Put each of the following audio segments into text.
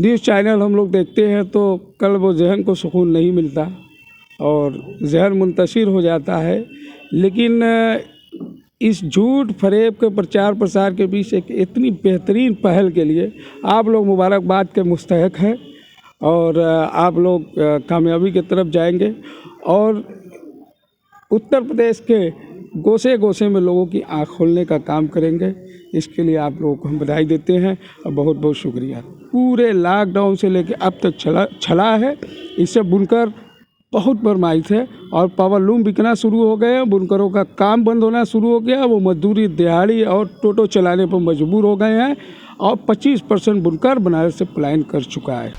News channel हम लोग देखते हैं तो कल्ब व ज़हन को सुकून नहीं मिलता और ज़हन मुंतशिर हो जाता है। लेकिन इस झूठ फरेब के प्रचार प्रसार के बीच एक इतनी बेहतरीन पहल के लिए आप लोग मुबारकबाद के मुस्तहक हैं और आप लोग कामयाबी की तरफ जाएंगे और उत्तर प्रदेश के गोशे गोशे में लोगों की आँख खोलने का काम करेंगे। इसके लिए आप लोगों को हम बधाई देते हैं और बहुत बहुत शुक्रिया। पूरे लॉकडाउन से लेकर अब तक चला है। इससे बुनकर बहुत भरमाइश है और पावर लूम बिकना शुरू हो गए हैं। बुनकरों का काम बंद होना शुरू हो गया। वो मजदूरी दिहाड़ी और टोटो चलाने पर मजबूर हो गए हैं और 25% बुनकर बनारस से पलायन कर चुका है।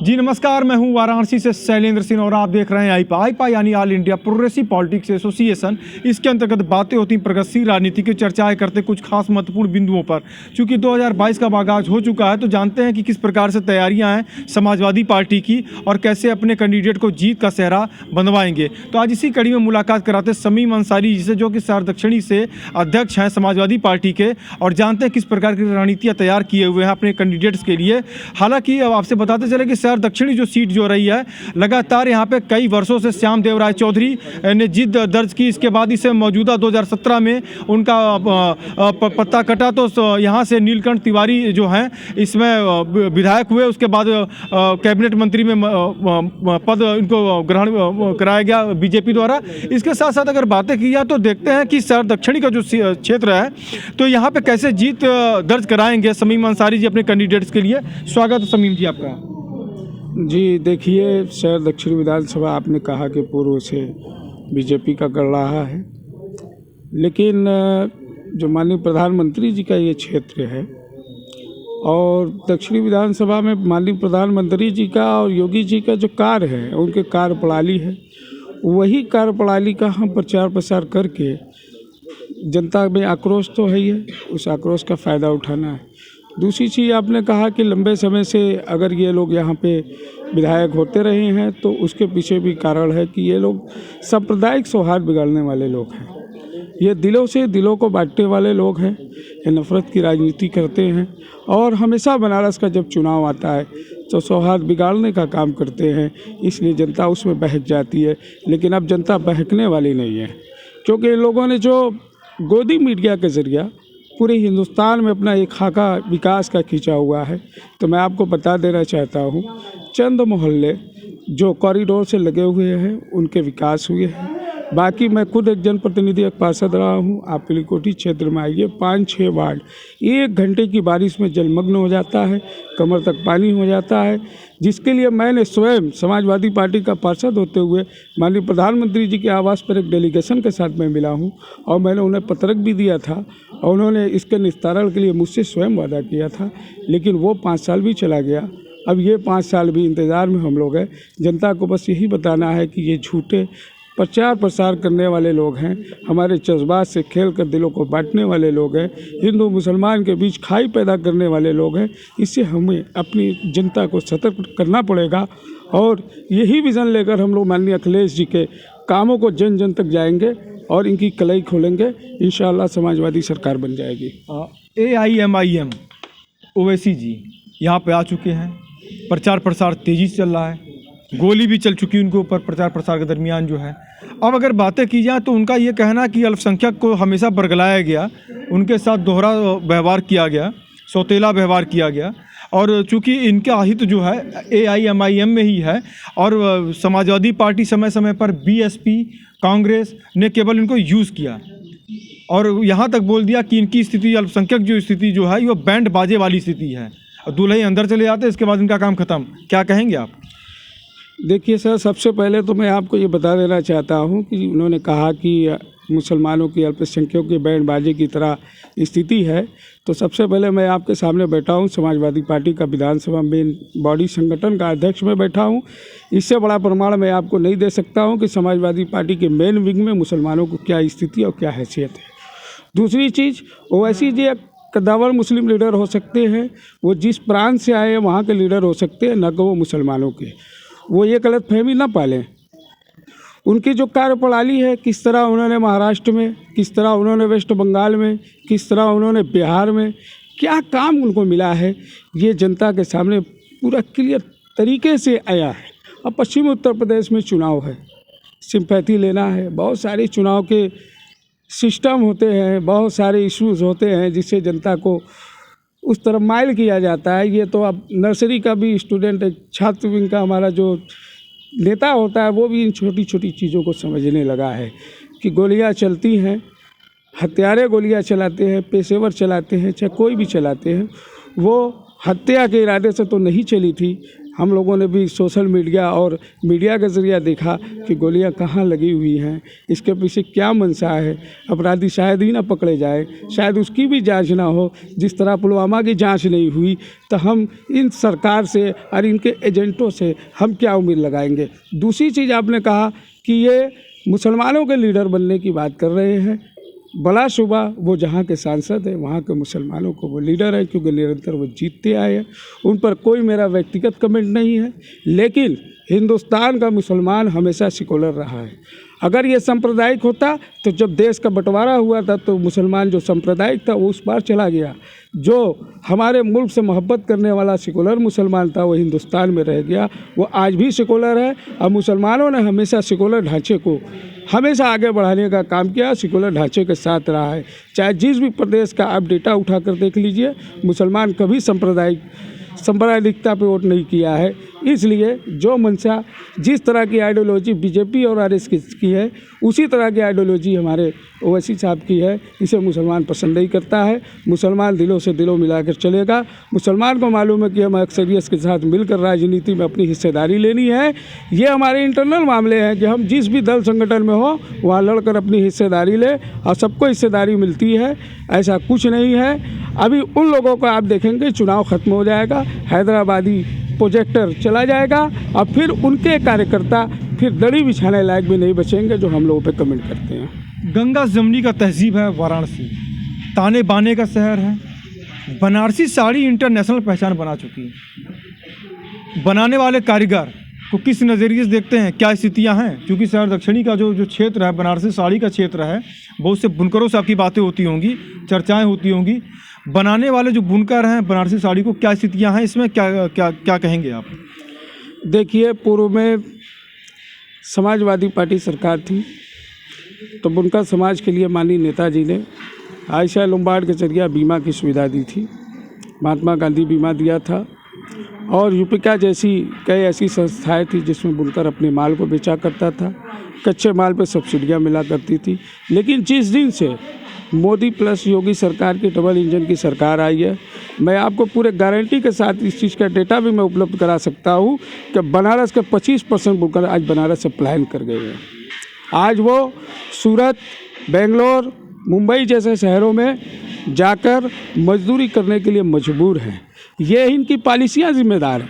जी नमस्कार, मैं हूं वाराणसी से शैलेंद्र सिंह और आप देख रहे हैं आईपा यानी all India progressive politics association. इसके अंतर्गत बातें होती प्रगतिशील राजनीति की चर्चाएं करते कुछ खास महत्वपूर्ण बिंदुओं पर। चूंकि 2022 का आगाज हो चुका है तो जानते हैं कि किस प्रकार से तैयारियां हैं समाजवादी पार्टी की और कैसे अपने कैंडिडेट को जीत का सेहरा बनवाएंगे। तो आज इसी कड़ी में मुलाकात कराते शमीम अंसारी जी से, जो कि शहर दक्षिणी से अध्यक्ष हैं समाजवादी पार्टी के, और जानते हैं किस प्रकार की रणनीतियाँ तैयार किए हुए हैं अपने कैंडिडेट्स के लिए। हालांकि अब आपसे बताते चले कि शहर दक्षिणी जो सीट जो रही है, लगातार यहाँ पे कई वर्षों से श्याम देव राय चौधरी ने जीत दर्ज की। इसके बाद इसे मौजूदा 2017 में उनका पत्ता कटा तो यहाँ से नीलकंठ तिवारी जो हैं इसमें विधायक हुए। उसके बाद कैबिनेट मंत्री में पद इनको ग्रहण कराया गया बीजेपी द्वारा। इसके साथ साथ अगर बातें की जाए तो देखते हैं कि शहर दक्षिणी का जो क्षेत्र है तो यहाँ पे कैसे जीत दर्ज कराएंगे शमीम अंसारी जी अपने कैंडिडेट्स के लिए। स्वागत है शमीम जी आपका। जी देखिए, शहर दक्षिण विधानसभा आपने कहा कि पूर्व से बीजेपी का गढ़ रहा है, लेकिन जो माननीय प्रधानमंत्री जी का ये क्षेत्र है और दक्षिणी विधानसभा में माननीय प्रधानमंत्री जी का और योगी जी का जो कार्य है, उनके कार्यप्रणाली है, वही कार्यप्रणाली का हम प्रचार प्रसार करके जनता में आक्रोश तो है ही है, उस आक्रोश का फ़ायदा उठाना है। दूसरी चीज़ आपने कहा कि लंबे समय से अगर ये लोग यहाँ पे विधायक होते रहे हैं तो उसके पीछे भी कारण है कि ये लोग सांप्रदायिक सौहार्द बिगाड़ने वाले लोग हैं। ये दिलों से दिलों को बांटने वाले लोग हैं। ये नफ़रत की राजनीति करते हैं और हमेशा बनारस का जब चुनाव आता है तो सौहार्द बिगाड़ने का काम करते हैं, इसलिए जनता उसमें बहक जाती है। लेकिन अब जनता बहकने वाली नहीं है, क्योंकि इन लोगों ने जो गोदी मीडिया के ज़रिए पूरे हिंदुस्तान में अपना एक खाका विकास का खींचा हुआ है। तो मैं आपको बता देना चाहता हूँ, चंद मोहल्ले जो कॉरिडोर से लगे हुए हैं उनके विकास हुए हैं। बाकी मैं खुद एक जनप्रतिनिधि एक पार्षद रहा हूँ। आप पिलीकोठी क्षेत्र में आइए, 5-6 वार्ड 1 घंटे की बारिश में जलमग्न हो जाता है, कमर तक पानी हो जाता है, जिसके लिए मैंने स्वयं समाजवादी पार्टी का पार्षद होते हुए माननीय प्रधानमंत्री जी के आवास पर एक डेलीगेशन के साथ मैं मिला हूँ और मैंने उन्हें पत्रक भी दिया था और उन्होंने इसके निस्तारण के लिए मुझसे स्वयं वादा किया था। लेकिन वो 5 साल भी चला गया। अब ये 5 साल भी इंतज़ार में हम लोग हैं। जनता को बस यही बताना है कि ये झूठे प्रचार प्रसार करने वाले लोग हैं, हमारे जज्बात से खेल कर दिलों को बांटने वाले लोग हैं, हिंदू मुसलमान के बीच खाई पैदा करने वाले लोग हैं। इससे हमें अपनी जनता को सतर्क करना पड़ेगा और यही विज़न लेकर हम लोग माननीय अखिलेश जी के कामों को जन जन तक जाएंगे और इनकी कलाई खोलेंगे। इंशाअल्लाह समाजवादी सरकार बन जाएगी। AIMIM ओवैसी जी यहाँ पे आ चुके हैं, प्रचार प्रसार तेज़ी से चल रहा है, गोली भी चल चुकी उनके ऊपर प्रचार प्रसार के दरमियान जो है। अब अगर बातें की जाए तो उनका ये कहना है कि अल्पसंख्यक को हमेशा बरगलाया गया, उनके साथ दोहरा व्यवहार किया गया, सौतेला व्यवहार किया गया, और चूंकि इनका हित जो है AIMIM में ही है और समाजवादी पार्टी समय समय पर BSP कांग्रेस ने केवल इनको यूज़ किया और यहाँ तक बोल दिया कि इनकी स्थिति अल्पसंख्यक जो स्थिति जो है वो बैंड बाजे वाली स्थिति है। दूल्हे अंदर चले जाते हैं, इसके बाद इनका काम खत्म। क्या कहेंगे आप? देखिए सर, सबसे पहले तो मैं आपको ये बता देना चाहता हूँ कि उन्होंने कहा कि मुसलमानों की अल्पसंख्यकों की बैंड बाजे की तरह स्थिति है। तो सबसे पहले मैं आपके सामने बैठा हूँ, समाजवादी पार्टी का विधानसभा मेन बॉडी संगठन का अध्यक्ष में बैठा हूँ। इससे बड़ा प्रमाण मैं आपको नहीं दे सकता हूँ कि समाजवादी पार्टी के मेन विंग में मुसलमानों को क्या स्थिति और क्या हैसियत है। दूसरी चीज़, ओवैसी जी एक कद्दावर मुस्लिम लीडर हो सकते हैं, वो जिस प्रांत से आए हैं वहाँ के लीडर हो सकते हैं, न कि वो मुसलमानों के। वो ये गलतफहमी ना पालें। उनकी जो कार्यप्रणाली है, किस तरह उन्होंने महाराष्ट्र में, किस तरह उन्होंने वेस्ट बंगाल में, किस तरह उन्होंने बिहार में, क्या काम उनको मिला है, ये जनता के सामने पूरा क्लियर तरीके से आया है। अब पश्चिम उत्तर प्रदेश में चुनाव है, सिंपैथी लेना है, बहुत सारे चुनाव के सिस्टम होते हैं, बहुत सारे इश्यूज होते हैं जिससे जनता को उस तरफ माइल किया जाता है। ये तो अब नर्सरी का भी स्टूडेंट, छात्र विंग का हमारा जो नेता होता है वो भी इन छोटी छोटी चीज़ों को समझने लगा है कि गोलियां चलती हैं, हत्यारे गोलियां चलाते हैं, पेशेवर चलाते हैं, चाहे कोई भी चलाते हैं, वो हत्या के इरादे से तो नहीं चली थी। हम लोगों ने भी सोशल मीडिया और मीडिया के ज़रिए देखा कि गोलियां कहाँ लगी हुई हैं, इसके पीछे क्या मंशा है। अपराधी शायद ही ना पकड़े जाए, शायद उसकी भी जांच ना हो। जिस तरह पुलवामा की जांच नहीं हुई तो हम इन सरकार से और इनके एजेंटों से हम क्या उम्मीद लगाएंगे। दूसरी चीज़ आपने कहा कि ये मुसलमानों के लीडर बनने की बात कर रहे हैं। बड़ा शुबा, वो जहाँ के सांसद हैं वहाँ के मुसलमानों को वो लीडर है, क्योंकि निरंतर वो जीतते आए हैं। उन पर कोई मेरा व्यक्तिगत कमेंट नहीं है, लेकिन हिंदुस्तान का मुसलमान हमेशा सेकुलर रहा है। अगर ये सांप्रदायिक होता तो जब देश का बंटवारा हुआ था तो मुसलमान जो सांप्रदायिक था वो उस पार चला गया। जो हमारे मुल्क से मोहब्बत करने वाला सेकुलर मुसलमान था वो हिंदुस्तान में रह गया, वो आज भी सेकुलर है। और मुसलमानों ने हमेशा सेकुलर ढांचे को हमेशा आगे बढ़ाने का काम किया, सेकुलर ढांचे के साथ रहा है। चाहे जिस भी प्रदेश का आप डेटा उठाकर देख लीजिए, मुसलमान कभी सांप्रदायिकता पे वोट नहीं किया है। इसलिए जो मंशा, जिस तरह की आइडियोलॉजी बीजेपी और आरएसएस की है, उसी तरह की आइडियोलॉजी हमारे ओवैसी साहब की है। इसे मुसलमान पसंद नहीं करता है। मुसलमान दिलों से दिलों मिलाकर चलेगा। मुसलमान को मालूम है कि हम अक्सरियत के साथ मिलकर राजनीति में अपनी हिस्सेदारी लेनी है। ये हमारे इंटरनल मामले हैं कि हम जिस भी दल संगठन में हो वहाँ लड़कर अपनी हिस्सेदारी ले, और सबको हिस्सेदारी मिलती है। ऐसा कुछ नहीं है। अभी उन लोगों को आप देखेंगे, चुनाव खत्म हो जाएगा, हैदराबादी प्रोजेक्टर चला जाएगा और फिर उनके कार्यकर्ता फिर दड़ी बिछाने लायक भी नहीं बचेंगे जो हम लोगों पे कमेंट करते हैं। गंगा जमनी का तहजीब है वाराणसी, ताने बाने का शहर है। बनारसी साड़ी इंटरनेशनल पहचान बना चुकी है। बनाने वाले कारीगर को किस नज़रिए से देखते हैं, क्या स्थितियां हैं? क्योंकि शहर दक्षिणी का जो क्षेत्र है, बनारसी साड़ी का क्षेत्र है, बहुत से बुनकरों से आपकी बातें होती होंगी, चर्चाएं होती होंगी। बनाने वाले जो बुनकर हैं बनारसी साड़ी को, क्या स्थितियां हैं इसमें, क्या क्या क्या कहेंगे आप? देखिए, पूर्व में समाजवादी पार्टी सरकार थी तो बुनकर समाज के लिए माननीय नेताजी ने आयशा लोम्बार्ड के जरिए बीमा की सुविधा दी थी। महात्मा गांधी बीमा दिया था, और यूपिका जैसी कई ऐसी संस्थाएं थी जिसमें बुनकर अपने माल को बेचा करता था। कच्चे माल पर सब्सिडियां मिला करती थी। लेकिन जिस दिन से मोदी प्लस योगी सरकार की डबल इंजन की सरकार आई है, मैं आपको पूरे गारंटी के साथ इस चीज़ का डेटा भी मैं उपलब्ध करा सकता हूँ कि बनारस के 25% बुनकर आज बनारस से पलायन कर गए हैं। आज वो सूरत, बेंगलोर, मुंबई जैसे शहरों में जाकर मजदूरी करने के लिए मजबूर हैं। ये इनकी पॉलिसियाँ जिम्मेदार हैं।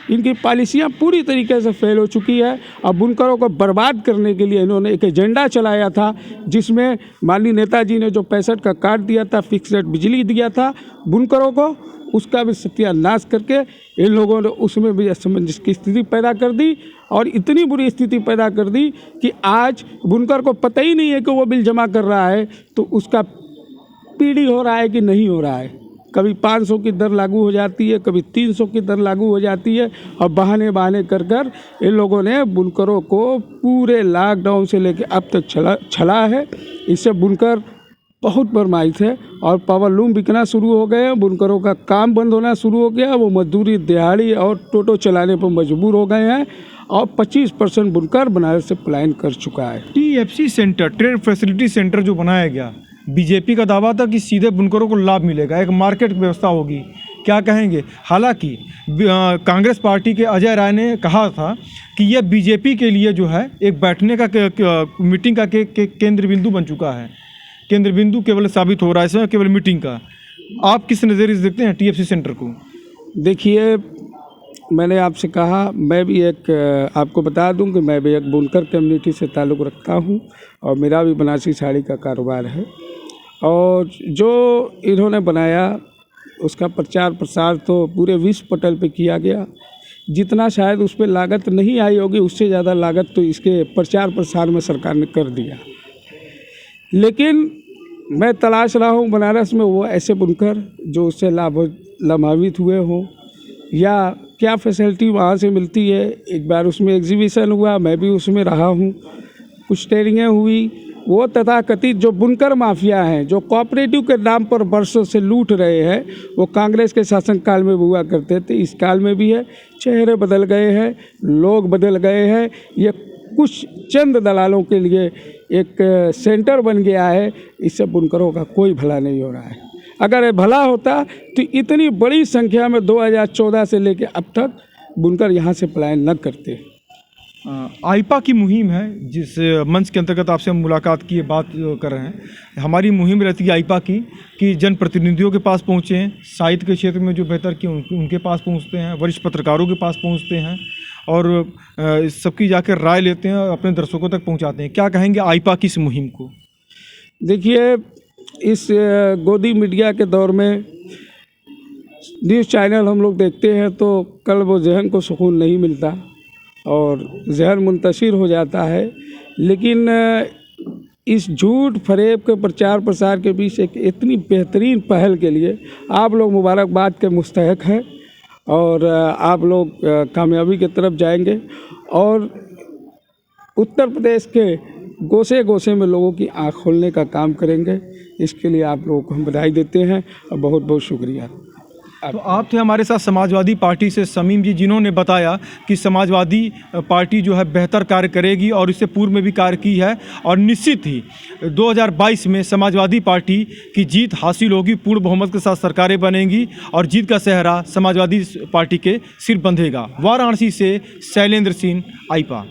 इनकी पॉलिसियाँ पूरी तरीके से फेल हो चुकी है। और बुनकरों को बर्बाद करने के लिए इन्होंने एक एजेंडा चलाया था, जिसमें माननीय नेताजी ने जो 65 का कार्ड दिया था, फिक्स रेट बिजली दिया था बुनकरों को, उसका भी सत्यानाश करके इन लोगों ने उसमें भी असमंजस की स्थिति पैदा कर दी। और इतनी बुरी स्थिति पैदा कर दी कि आज बुनकर को पता ही नहीं है कि वो बिल जमा कर रहा है तो उसका पीडी हो रहा है कि नहीं हो रहा है। कभी 500 की दर लागू हो जाती है, कभी 300 की दर लागू हो जाती है, और बहाने कर इन लोगों ने बुनकरों को पूरे लॉकडाउन से लेकर अब तक छला है। इससे बुनकर बहुत बरमाइत है और पावरलूम बिकना शुरू हो गए हैं। बुनकरों का काम बंद होना शुरू हो गया। वो मजदूरी, दिहाड़ी और टोटो चलाने पर मजबूर हो गए हैं, और 25% बुनकर बनारस से पलायन कर चुका है। TFC centre, trade facility centre जो बनाया गया, बीजेपी का दावा था कि सीधे बुनकरों को लाभ मिलेगा, एक मार्केट व्यवस्था होगी, क्या कहेंगे? हालांकि कांग्रेस पार्टी के अजय राय ने कहा था कि यह बीजेपी के लिए जो है एक बैठने का मीटिंग का केंद्र बिंदु बन चुका है। केंद्र बिंदु केवल साबित हो रहा है इसमें, केवल मीटिंग का। आप किस नज़रिए से देखते हैं TFC सेंटर को? देखिए, मैंने आपसे कहा, मैं भी आपको बता दूं कि मैं भी एक बुनकर कम्युनिटी से ताल्लुक़ रखता हूं, और मेरा भी बनारसी साड़ी का कारोबार है। और जो इन्होंने बनाया उसका प्रचार प्रसार तो पूरे विश्व पटल पे किया गया। जितना शायद उस पर लागत नहीं आई होगी, उससे ज़्यादा लागत तो इसके प्रचार प्रसार में सरकार ने कर दिया। लेकिन मैं तलाश रहा हूँ बनारस में वो ऐसे बुनकर जो उससे लाभान्वित हुए हों, या क्या फैसिलिटी वहाँ से मिलती है। एक बार उसमें एग्जीबिशन हुआ, मैं भी उसमें रहा हूँ, कुछ ट्रेनिंगें हुई। वो तथाकथित जो बुनकर माफिया हैं, जो कोऑपरेटिव के नाम पर वर्षों से लूट रहे हैं, वो कांग्रेस के शासनकाल में हुआ करते थे, इस काल में भी है। चेहरे बदल गए हैं, लोग बदल गए हैं, ये कुछ चंद दलालों के लिए एक सेंटर बन गया है। इससे बुनकरों का कोई भला नहीं हो रहा है। अगर ये भला होता तो इतनी बड़ी संख्या में 2014 से लेकर अब तक बुनकर यहाँ से पलायन न करते। आईपा की मुहिम है, जिस मंच के अंतर्गत आपसे हम मुलाकात की बात कर रहे हैं। हमारी मुहिम रहती है आईपा की कि जनप्रतिनिधियों के पास पहुँचें, साहित्य के क्षेत्र में जो बेहतर किए उनके पास पहुँचते हैं, वरिष्ठ पत्रकारों के पास पहुँचते हैं और सबकी जाकर राय लेते हैं और अपने दर्शकों तक पहुँचाते हैं। क्या कहेंगे आईपा की इस मुहिम को? देखिए, इस गोदी मीडिया के दौर में न्यूज़ चैनल हम लोग देखते हैं तो कल्ब व ज़हन को सुकून नहीं मिलता और ज़हन मुंतशिर हो जाता है। लेकिन इस झूठ फरेब के प्रचार प्रसार के बीच एक इतनी बेहतरीन पहल के लिए आप लोग मुबारकबाद के मुस्तहक हैं और आप लोग कामयाबी की तरफ जाएंगे और उत्तर प्रदेश के गोसे गोसे में लोगों की आँख खोलने का काम करेंगे। इसके लिए आप लोगों को हम बधाई देते हैं और बहुत बहुत शुक्रिया। तो आप थे हमारे साथ समाजवादी पार्टी से समीम जी, जिन्होंने बताया कि समाजवादी पार्टी जो है बेहतर कार्य करेगी और इससे पूर्व में भी कार्य की है और निश्चित ही 2022 में समाजवादी पार्टी की जीत हासिल होगी, पूर्ण बहुमत के साथ सरकारें बनेंगी और जीत का सेहरा समाजवादी पार्टी के सिर बंधेगा। वाराणसी से शैलेंद्र सिंह, आईपा।